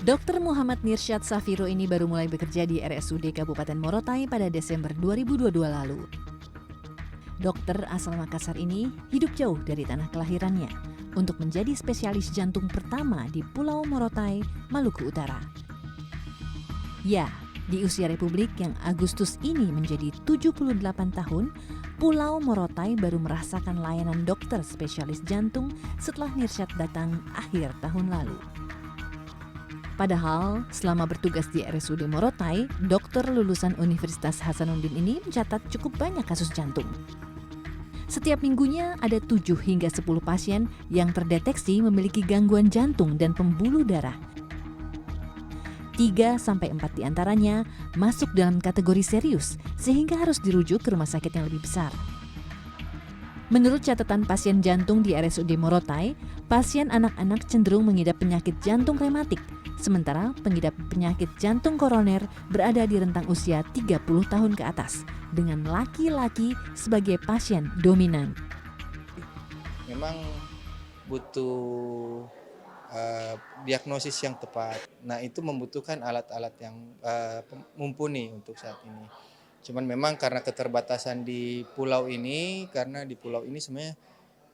Dr. Muhammad Nirsyad Safiro ini baru mulai bekerja di RSUD Kabupaten Morotai pada Desember 2022 lalu. Dokter asal Makassar ini hidup jauh dari tanah kelahirannya untuk menjadi spesialis jantung pertama di Pulau Morotai, Maluku Utara. Ya, di usia Republik yang Agustus ini menjadi 78 tahun, Pulau Morotai baru merasakan layanan dokter spesialis jantung setelah Nirsyad datang akhir tahun lalu. Padahal, selama bertugas di RSUD Morotai, dokter lulusan Universitas Hasanuddin ini mencatat cukup banyak kasus jantung. Setiap minggunya ada 7 hingga 10 pasien yang terdeteksi memiliki gangguan jantung dan pembuluh darah. 3-4 diantaranya masuk dalam kategori serius sehingga harus dirujuk ke rumah sakit yang lebih besar. Menurut catatan pasien jantung di RSUD Morotai, pasien anak-anak cenderung mengidap penyakit jantung rematik, sementara pengidap penyakit jantung koroner berada di rentang usia 30 tahun ke atas, dengan laki-laki sebagai pasien dominan. Memang butuh diagnosis yang tepat. Nah, itu membutuhkan alat-alat yang mumpuni untuk saat ini. Cuman memang karena keterbatasan di pulau ini, karena di pulau ini sebenarnya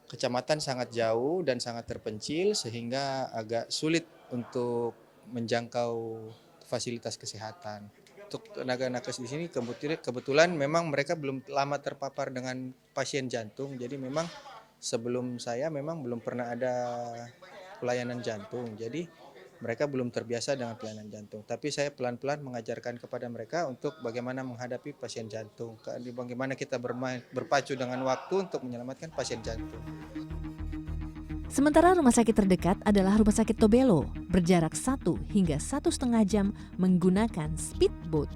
kecamatan sangat jauh dan sangat terpencil sehingga agak sulit untuk menjangkau fasilitas kesehatan. Untuk tenaga nakes di sini kebetulan memang mereka belum lama terpapar dengan pasien jantung. Jadi memang sebelum saya memang belum pernah ada pelayanan jantung. Jadi mereka belum terbiasa dengan pelayanan jantung. Tapi saya pelan-pelan mengajarkan kepada mereka untuk bagaimana menghadapi pasien jantung. Bagaimana kita berpacu dengan waktu untuk menyelamatkan pasien jantung. Sementara rumah sakit terdekat adalah Rumah Sakit Tobelo, berjarak 1 hingga 1,5 jam menggunakan speedboat.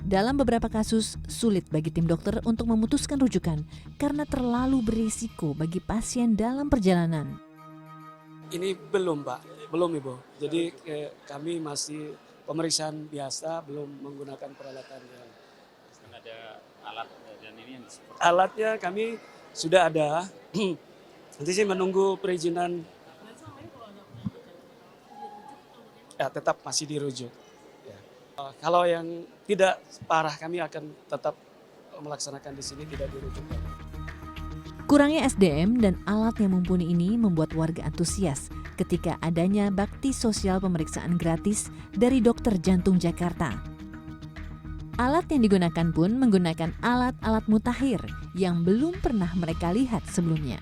Dalam beberapa kasus, sulit bagi tim dokter untuk memutuskan rujukan karena terlalu berisiko bagi pasien dalam perjalanan. Ini belum, Pak. Belum, Ibu. Jadi kami masih pemeriksaan biasa, belum menggunakan peralatan yang ada alat dan ini yang seperti alatnya kami sudah ada. Nanti sih menunggu perizinan. Ya, tetap masih dirujuk. Ya. Kalau yang tidak parah kami akan tetap melaksanakan di sini, tidak dirujuk. Kurangnya SDM dan alat yang mumpuni ini membuat warga antusias ketika adanya bakti sosial pemeriksaan gratis dari Dokter Jantung Jakarta. Alat yang digunakan pun menggunakan alat-alat mutakhir yang belum pernah mereka lihat sebelumnya.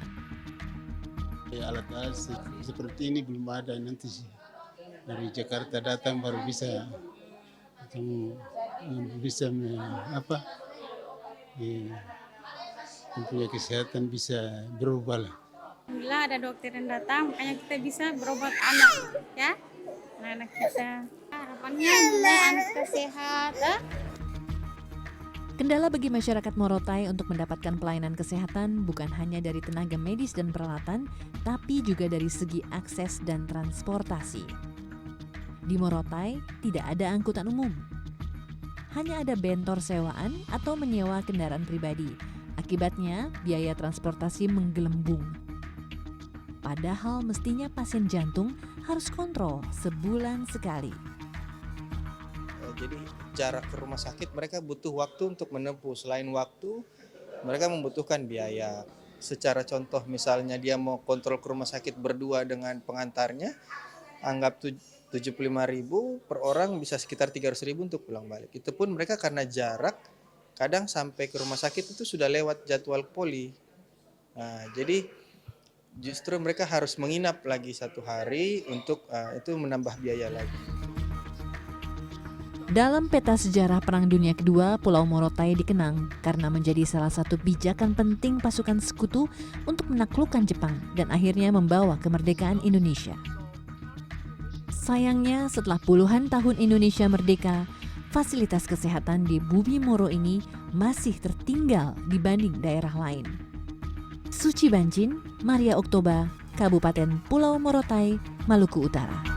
Alat-alat seperti ini belum ada, nanti sih dari Jakarta datang baru bisa mempunyai kesehatan bisa berubah lah. Alhamdulillah ada dokter yang datang, makanya kita bisa berobat anak, ya, anak kita. Harapannya anak kita sehat. Kendala bagi masyarakat Morotai untuk mendapatkan pelayanan kesehatan bukan hanya dari tenaga medis dan peralatan, tapi juga dari segi akses dan transportasi. Di Morotai tidak ada angkutan umum. Hanya ada bentor sewaan atau menyewa kendaraan pribadi. Akibatnya, biaya transportasi menggelembung. Padahal mestinya pasien jantung harus kontrol sebulan sekali. Jadi jarak ke rumah sakit mereka butuh waktu untuk menempuh. Selain waktu, mereka membutuhkan biaya. Secara contoh misalnya dia mau kontrol ke rumah sakit berdua dengan pengantarnya, anggap 75.000 per orang bisa sekitar 300.000 untuk pulang balik. Itu pun mereka karena jarak, kadang sampai ke rumah sakit itu sudah lewat jadwal poli. Nah, jadi justru mereka harus menginap lagi 1 hari untuk itu menambah biaya lagi. Dalam peta sejarah Perang Dunia Kedua, Pulau Morotai dikenang karena menjadi salah satu pijakan penting pasukan sekutu untuk menaklukkan Jepang dan akhirnya membawa kemerdekaan Indonesia. Sayangnya, setelah puluhan tahun Indonesia merdeka, fasilitas kesehatan di Bumi Moro ini masih tertinggal dibanding daerah lain. Suci Bancin, Maria Oktober, Kabupaten Pulau Morotai, Maluku Utara.